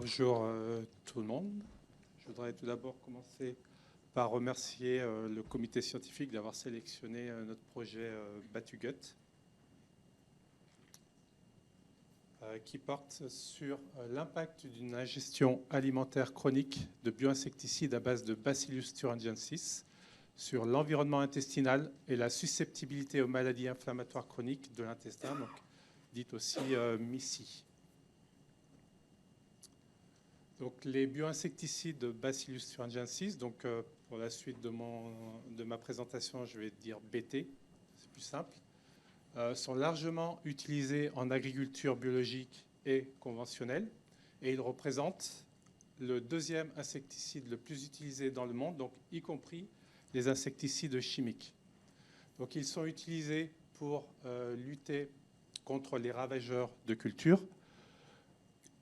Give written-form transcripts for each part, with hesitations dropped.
Bonjour tout le monde. Je voudrais tout d'abord commencer par remercier le comité scientifique d'avoir sélectionné notre projet Batugut, qui porte sur l'impact d'une ingestion alimentaire chronique de bioinsecticides à base de Bacillus thuringiensis sur l'environnement intestinal et la susceptibilité aux maladies inflammatoires chroniques de l'intestin, donc dites aussi MICI. Donc, les bioinsecticides Bacillus thuringiensis, donc pour la suite de ma présentation, je vais dire BT, c'est plus simple, sont largement utilisés en agriculture biologique et conventionnelle, et ils représentent le deuxième insecticide le plus utilisé dans le monde, donc y compris les insecticides chimiques. Donc, ils sont utilisés pour lutter contre les ravageurs de culture,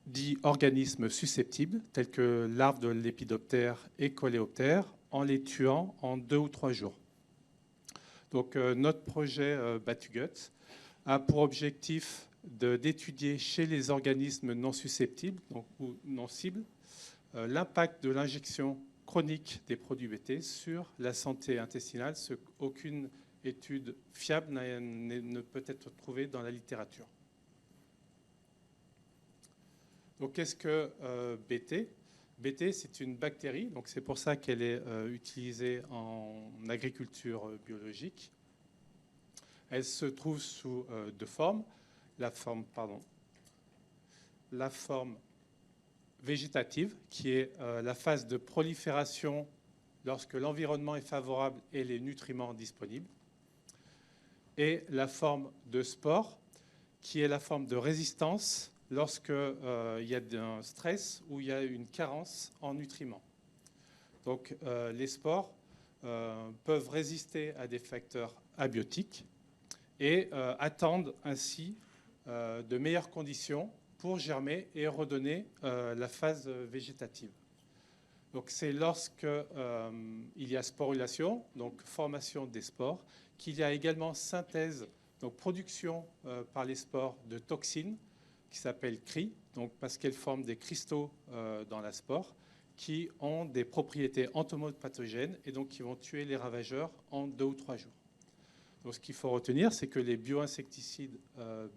dits organismes susceptibles, tels que larves de lépidoptères et coléoptères, en les tuant en 2 ou 3 jours. Donc, notre projet Batugut a pour objectif d'étudier chez les organismes non susceptibles donc, ou non cibles l'impact de l'injection chronique des produits BT sur la santé intestinale, ce qu'aucune étude fiable ne peut être trouvée dans la littérature. Donc, qu'est-ce que BT ? BT, c'est une bactérie, donc c'est pour ça qu'elle est utilisée en agriculture biologique. Elle se trouve sous deux formes. La forme végétative, qui est la phase de prolifération lorsque l'environnement est favorable et les nutriments disponibles. Et la forme de spore, qui est la forme de résistance lorsqu'il y a un stress ou il y a une carence en nutriments. Donc, les spores peuvent résister à des facteurs abiotiques et attendent ainsi de meilleures conditions pour germer et redonner la phase végétative. Donc, c'est lorsqu'il y a sporulation, donc formation des spores, qu'il y a également synthèse, donc production par les spores de toxines, qui s'appellent cri, donc parce qu'elles forment des cristaux dans la spore qui ont des propriétés entomopathogènes et donc qui vont tuer les ravageurs en 2 ou 3 jours. Donc, ce qu'il faut retenir, c'est que les bioinsecticides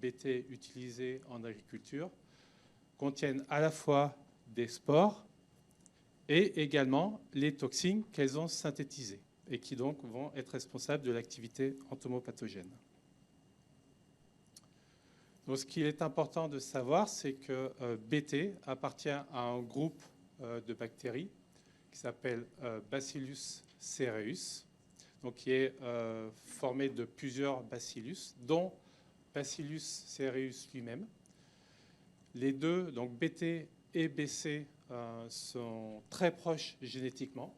BT utilisés en agriculture contiennent à la fois des spores et également les toxines qu'elles ont synthétisées et qui donc vont être responsables de l'activité entomopathogène. Donc, ce qu'il est important de savoir, c'est que BT appartient à un groupe de bactéries qui s'appelle Bacillus cereus, donc qui est formé de plusieurs bacillus, dont Bacillus cereus lui-même. Les deux, donc BT et BC, sont très proches génétiquement.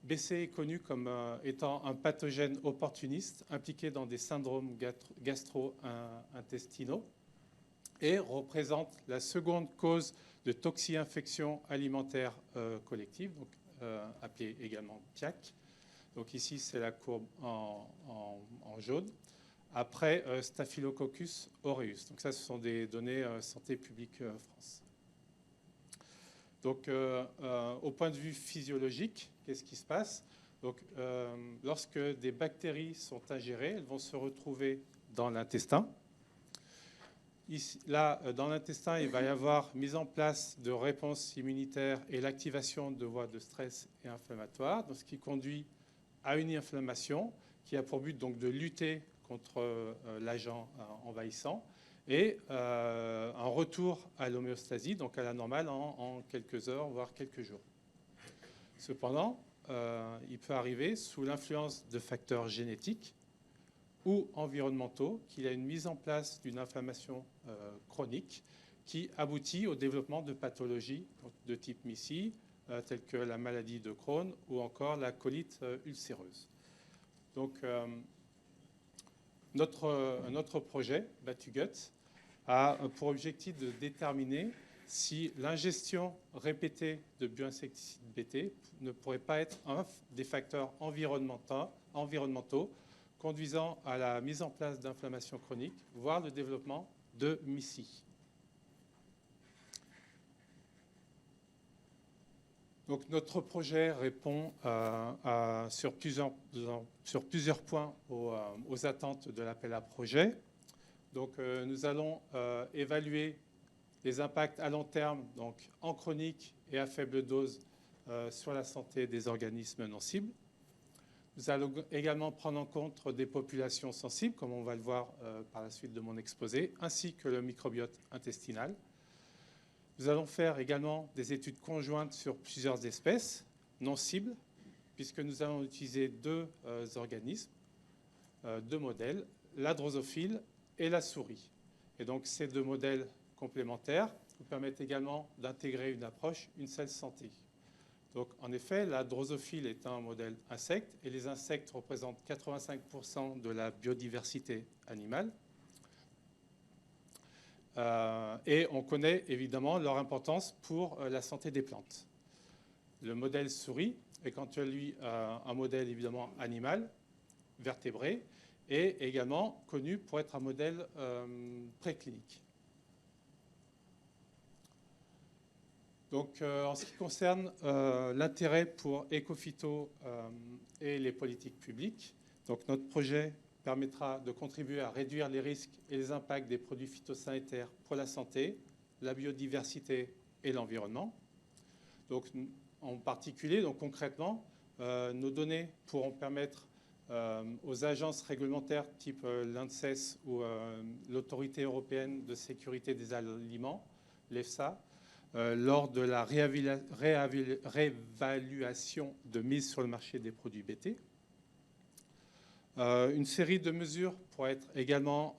BC est connu comme étant un pathogène opportuniste impliqué dans des syndromes gastro-intestinaux et représente la seconde cause de toxi-infection alimentaire collective, donc, appelée également TIAC. Donc ici, c'est la courbe en jaune. Après, Staphylococcus aureus. Donc ça, ce sont des données santé publique France. Donc, au point de vue physiologique, qu'est-ce qui se passe ? Donc, lorsque des bactéries sont ingérées, elles vont se retrouver dans l'intestin. Là, dans l'intestin, il va y avoir mise en place de réponses immunitaires et l'activation de voies de stress et inflammatoires, donc ce qui conduit à une inflammation qui a pour but donc de lutter contre l'agent envahissant et un retour à l'homéostasie, donc à la normale, en quelques heures, voire quelques jours. Cependant, il peut arriver, sous l'influence de facteurs génétiques ou environnementaux, qu'il y a une mise en place d'une inflammation chronique qui aboutit au développement de pathologies de type MICI, telles que la maladie de Crohn ou encore la colite ulcéreuse. Donc, notre projet, Batugut, a pour objectif de déterminer si l'ingestion répétée de bioinsecticides BT ne pourrait pas être un des facteurs environnementaux conduisant à la mise en place d'inflammation chronique, voire le développement de MICI. Donc notre projet répond sur plusieurs points aux attentes de l'appel à projet. Donc nous allons évaluer les impacts à long terme, donc en chronique et à faible dose, sur la santé des organismes non cibles. Nous allons également prendre en compte des populations sensibles, comme on va le voir par la suite de mon exposé, ainsi que le microbiote intestinal. Nous allons faire également des études conjointes sur plusieurs espèces non cibles, puisque nous allons utiliser deux organismes, deux modèles, la drosophile et la souris. Et donc ces deux modèles complémentaires nous permettent également d'intégrer une approche, une seule santé. Donc en effet, la drosophile est un modèle insecte, et les insectes représentent 85% de la biodiversité animale. Et on connaît évidemment leur importance pour la santé des plantes. Le modèle souris est quant à lui un modèle évidemment animal, vertébré, et également connu pour être un modèle préclinique. Donc en ce qui concerne l'intérêt pour Ecophyto et les politiques publiques, donc notre projet permettra de contribuer à réduire les risques et les impacts des produits phytosanitaires pour la santé, la biodiversité et l'environnement. Donc, en particulier, donc concrètement, nos données pourront permettre aux agences réglementaires type l'ANSES ou l'Autorité européenne de sécurité des aliments, l'EFSA, lors de la réévaluation de mise sur le marché des produits BT. Une série de mesures pourrait être également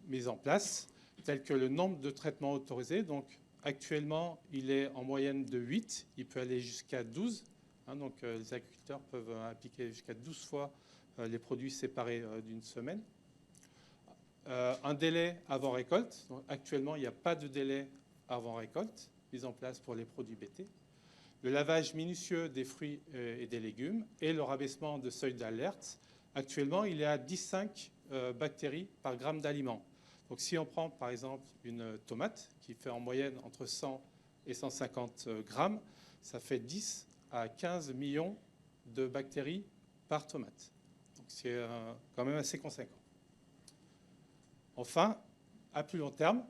mise en place, telles que le nombre de traitements autorisés. Donc, actuellement, il est en moyenne de 8, il peut aller jusqu'à 12. Donc, les agriculteurs peuvent appliquer jusqu'à 12 fois les produits séparés d'une semaine. Un délai avant récolte. Donc, actuellement, il n'y a pas de délai avant récolte mis en place pour les produits BT. Le lavage minutieux des fruits et des légumes et le rabaissement de seuil d'alerte. Actuellement, il est à 15 bactéries par gramme d'aliment. Donc, si on prend par exemple une tomate qui fait en moyenne entre 100 et 150 grammes, ça fait 10 à 15 millions de bactéries par tomate. Donc, c'est quand même assez conséquent. Enfin, à plus long terme,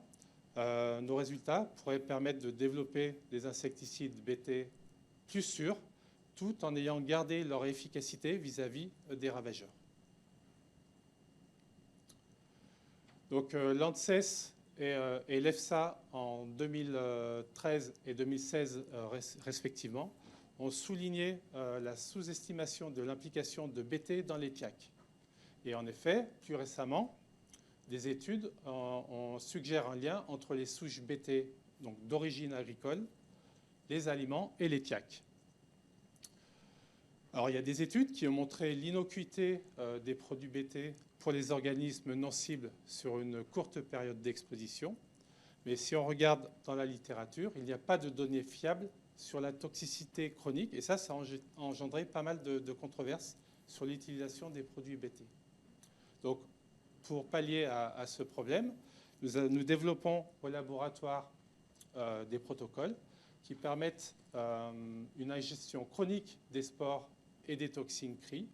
nos résultats pourraient permettre de développer des insecticides BT plus sûrs, tout en ayant gardé leur efficacité vis-à-vis des ravageurs. Donc l'ANSES et l'EFSA, en 2013 et 2016 respectivement, ont souligné la sous-estimation de l'implication de BT dans les TIAC. Et en effet, plus récemment, des études suggèrent un lien entre les souches BT d'origine agricole, les aliments et les TIAC. Alors, il y a des études qui ont montré l'innocuité des produits BT pour les organismes non cibles sur une courte période d'exposition. Mais si on regarde dans la littérature, il n'y a pas de données fiables sur la toxicité chronique. Et ça a engendré pas mal de controverses sur l'utilisation des produits BT. Donc, pour pallier à ce problème, nous développons au laboratoire des protocoles qui permettent une ingestion chronique des spores et des toxines CRI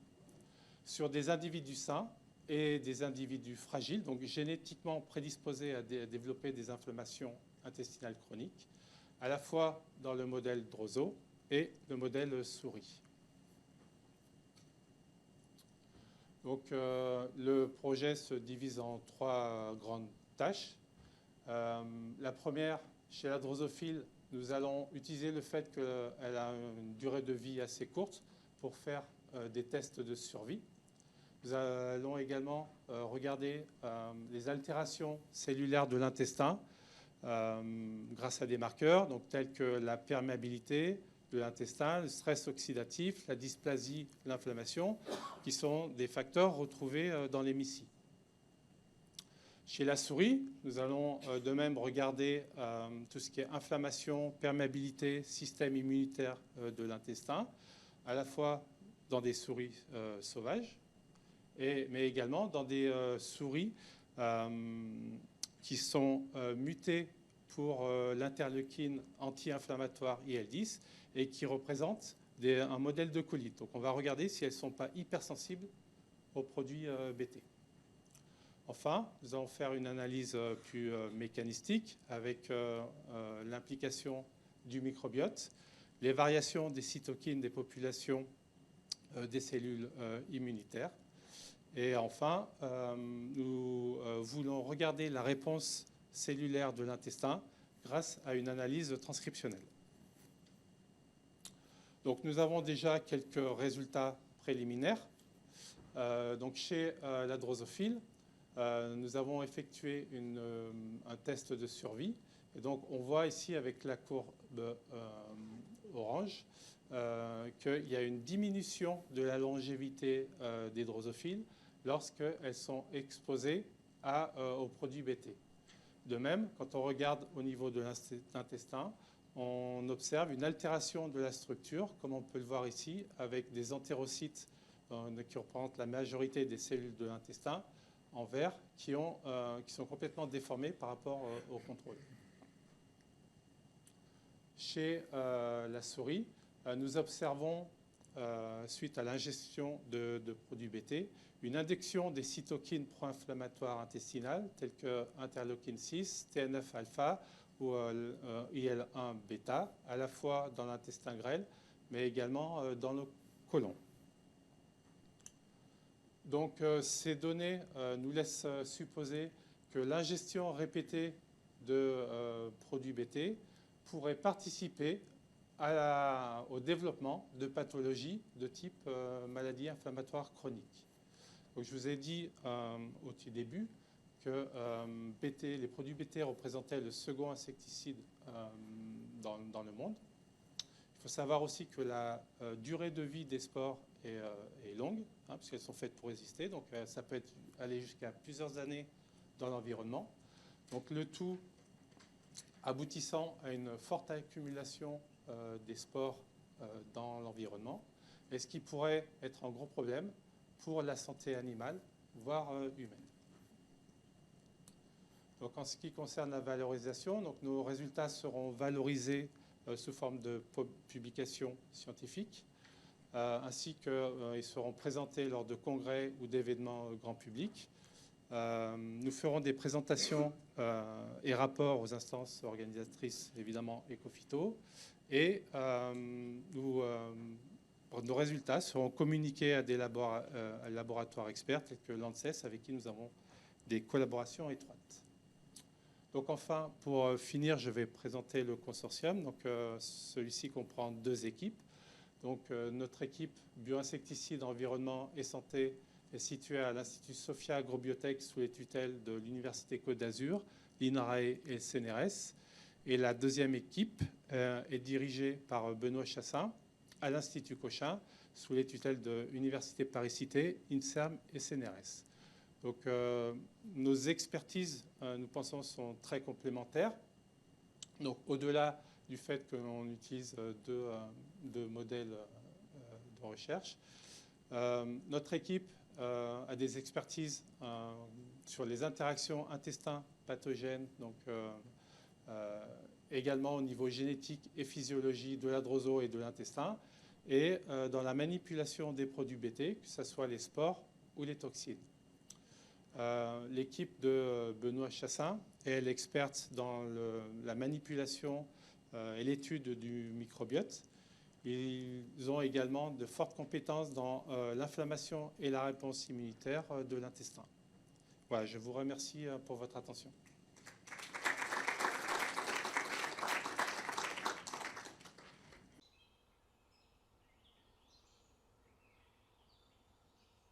sur des individus sains et des individus fragiles, donc génétiquement prédisposés à développer des inflammations intestinales chroniques, à la fois dans le modèle Droso et le modèle souris. Donc le projet se divise en trois grandes tâches. La première, chez la drosophile, nous allons utiliser le fait qu'elle a une durée de vie assez courte pour faire des tests de survie. Nous allons également regarder les altérations cellulaires de l'intestin grâce à des marqueurs, donc, tels que la perméabilité de l'intestin, le stress oxydatif, la dysplasie, l'inflammation, qui sont des facteurs retrouvés dans l'hémicie. Chez la souris, nous allons de même regarder tout ce qui est inflammation, perméabilité, système immunitaire de l'intestin, à la fois dans des souris sauvages, mais également dans des souris qui sont mutées pour l'interleukine anti-inflammatoire IL-10 et qui représente un modèle de colite. Donc on va regarder si elles ne sont pas hypersensibles aux produits BT. Enfin, nous allons faire une analyse plus mécanistique avec l'implication du microbiote, les variations des cytokines des populations des cellules immunitaires. Et enfin, nous voulons regarder la réponse cellulaire de l'intestin grâce à une analyse transcriptionnelle. Donc nous avons déjà quelques résultats préliminaires. Donc chez la drosophile, nous avons effectué un test de survie. Et donc on voit ici avec la courbe orange qu'il y a une diminution de la longévité des drosophiles lorsqu'elles sont exposées aux produits BT. De même, quand on regarde au niveau de l'intestin, on observe une altération de la structure, comme on peut le voir ici, avec des entérocytes qui représentent la majorité des cellules de l'intestin en vert, qui sont complètement déformées par rapport au contrôle. Chez la souris, nous observons, suite à l'ingestion de produits BT, une induction des cytokines pro-inflammatoires intestinales, telles que interleukine 6, TNF-alpha ou IL-1 bêta, à la fois dans l'intestin grêle, mais également dans le côlon. Donc ces données nous laissent supposer que l'ingestion répétée de produits BT pourrait participer au développement de pathologies de type maladie inflammatoire chronique. Donc, je vous ai dit au tout début que les produits BT représentaient le second insecticide dans le monde. Il faut savoir aussi que la durée de vie des spores est longue, puisqu'elles sont faites pour résister. Donc ça peut aller jusqu'à plusieurs années dans l'environnement. Donc le tout aboutissant à une forte accumulation des spores dans l'environnement, et ce qui pourrait être un gros problème pour la santé animale, voire humaine. Donc, en ce qui concerne la valorisation, donc, nos résultats seront valorisés sous forme de publications scientifiques, ainsi qu'ils seront présentés lors de congrès ou d'événements grand public. Nous ferons des présentations et rapports aux instances organisatrices, évidemment, Ecophyto, et nos résultats seront communiqués à des laboratoires experts tels que l'ANSES, avec qui nous avons des collaborations étroites. Donc enfin, pour finir, je vais présenter le consortium. Donc celui-ci comprend 2 équipes. Donc notre équipe bioinsecticides, environnement et santé est située à l'Institut Sophia Agrobiotech sous les tutelles de l'Université Côte d'Azur, l'INRAE et le CNRS. Et la deuxième équipe est dirigée par Benoît Chassin à l'Institut Cochin, sous les tutelles de l'Université Paris-Cité, INSERM et CNRS. Donc, nos expertises, nous pensons, sont très complémentaires. Donc, au-delà du fait que l'on utilise deux modèles de recherche, notre équipe a des expertises sur les interactions intestin-pathogènes, donc également au niveau génétique et physiologie de la droso et de l'intestin, et dans la manipulation des produits BT, que ce soit les spores ou les toxines. L'équipe de Benoît Chassin est l'experte dans la manipulation et l'étude du microbiote. Ils ont également de fortes compétences dans l'inflammation et la réponse immunitaire de l'intestin. Voilà, je vous remercie pour votre attention.